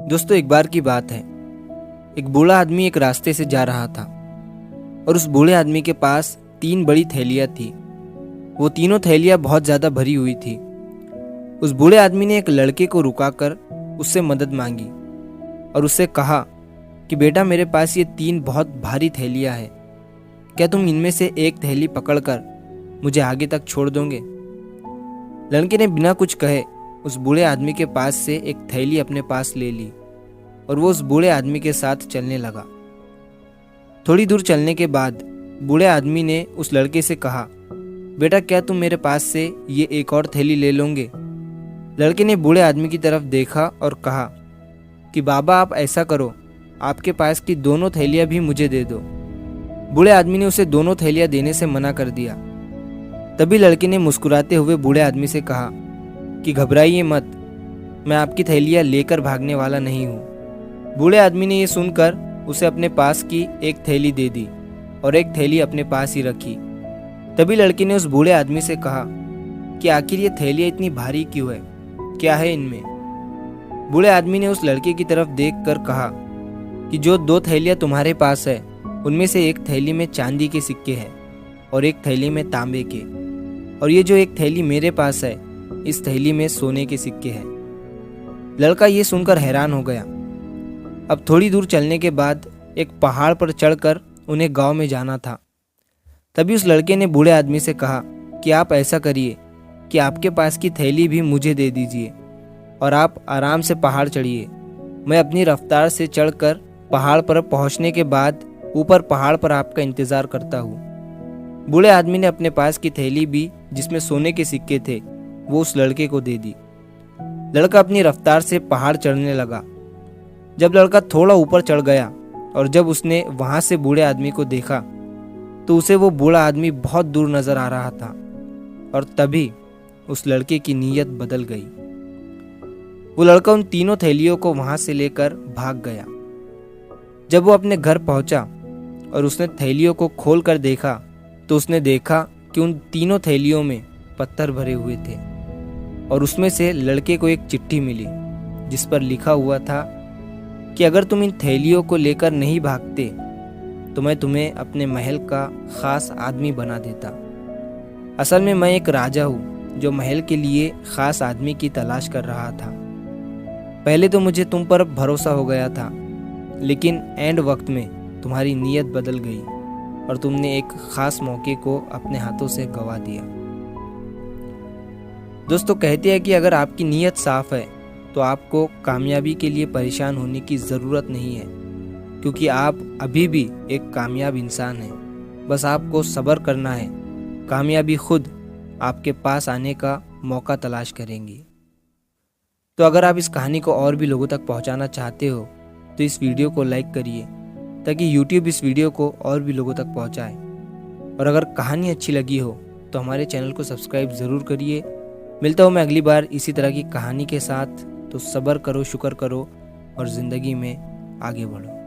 दोस्तों, एक बार की बात है। एक बूढ़ा आदमी एक रास्ते से जा रहा था और उस बूढ़े आदमी के पास 3 बड़ी थैलियाँ थी। वो तीनों थैलियाँ बहुत ज़्यादा भरी हुई थी। उस बूढ़े आदमी ने एक लड़के को रुकाकर उससे मदद मांगी और उससे कहा कि बेटा, मेरे पास ये 3 बहुत भारी थैलियाँ हैं। क्या तुम इनमें से एक थैली पकड़कर मुझे आगे तक छोड़ दोगे? लड़के ने बिना कुछ कहे उस बूढ़े आदमी के पास से एक थैली अपने पास ले ली और वो उस बूढ़े आदमी के साथ चलने लगा। थोड़ी दूर चलने के बाद बूढ़े आदमी ने उस लड़के से कहा, बेटा, क्या तुम मेरे पास से ये एक और थैली ले लोगे? लड़के ने बूढ़े आदमी की तरफ देखा और कहा कि बाबा, आप ऐसा करो, आपके पास की दोनों थैलियाँ भी मुझे दे दो। बूढ़े आदमी ने उसे दोनों थैलियाँ देने से मना कर दिया। तभी लड़के ने मुस्कुराते हुए बूढ़े आदमी से कहा कि घबराइए मत, मैं आपकी थैलियाँ लेकर भागने वाला नहीं हूँ। बूढ़े आदमी ने ये सुनकर उसे अपने पास की एक थैली दे दी और एक थैली अपने पास ही रखी। तभी लड़के ने उस बूढ़े आदमी से कहा कि आखिर ये थैलियाँ इतनी भारी क्यों है, क्या है इनमें? बूढ़े आदमी ने उस लड़के की तरफ देखकर कहा कि जो 2 थैलियाँ तुम्हारे पास है, उनमें से एक थैली में चांदी के सिक्के हैं और एक थैली में तांबे के, और ये जो एक थैली मेरे पास है, इस थैली में सोने के सिक्के हैं। लड़का ये सुनकर हैरान हो गया। अब थोड़ी दूर चलने के बाद एक पहाड़ पर चढ़कर उन्हें गांव में जाना था। तभी उस लड़के ने बूढ़े आदमी से कहा कि आप ऐसा करिए कि आपके पास की थैली भी मुझे दे दीजिए और आप आराम से पहाड़ चढ़िए। मैं अपनी रफ्तार से चढ़कर पहाड़ पर पहुंचने के बाद ऊपर पहाड़ पर आपका इंतज़ार करता हूँ। बूढ़े आदमी ने अपने पास की थैली भी, जिसमें सोने के सिक्के थे, वो उस लड़के को दे दी। लड़का अपनी रफ्तार से पहाड़ चढ़ने लगा। जब लड़का थोड़ा ऊपर चढ़ गया और जब उसने वहां से बूढ़े आदमी को देखा तो उसे वो बूढ़ा आदमी बहुत दूर नजर आ रहा था और तभी उस लड़के की नीयत बदल गई। वो लड़का उन तीनों थैलियों को वहां से लेकर भाग गया। जब वो अपने घर पहुंचा और उसने थैलियों को खोल कर देखा तो उसने देखा कि उन तीनों थैलियों में पत्थर भरे हुए थे और उसमें से लड़के को एक चिट्ठी मिली जिस पर लिखा हुआ था कि अगर तुम इन थैलियों को लेकर नहीं भागते तो मैं तुम्हें अपने महल का खास आदमी बना देता। असल में मैं एक राजा हूँ जो महल के लिए खास आदमी की तलाश कर रहा था। पहले तो मुझे तुम पर भरोसा हो गया था, लेकिन एंड वक्त में तुम्हारी नीयत बदल गई और तुमने एक खास मौके को अपने हाथों से गंवा दिया। दोस्तों, कहते हैं कि अगर आपकी नीयत साफ है तो आपको कामयाबी के लिए परेशान होने की ज़रूरत नहीं है, क्योंकि आप अभी भी एक कामयाब इंसान हैं। बस आपको सब्र करना है। कामयाबी खुद आपके पास आने का मौका तलाश करेंगी। तो अगर आप इस कहानी को और भी लोगों तक पहुंचाना चाहते हो तो इस वीडियो को लाइक करिए ताकि YouTube इस वीडियो को और भी लोगों तक पहुंचाए। और अगर कहानी अच्छी लगी हो तो हमारे चैनल को सब्सक्राइब ज़रूर करिए। मिलता हूँ मैं अगली बार इसी तरह की कहानी के साथ। तो सब्र करो, शुक्र करो और ज़िंदगी में आगे बढ़ो।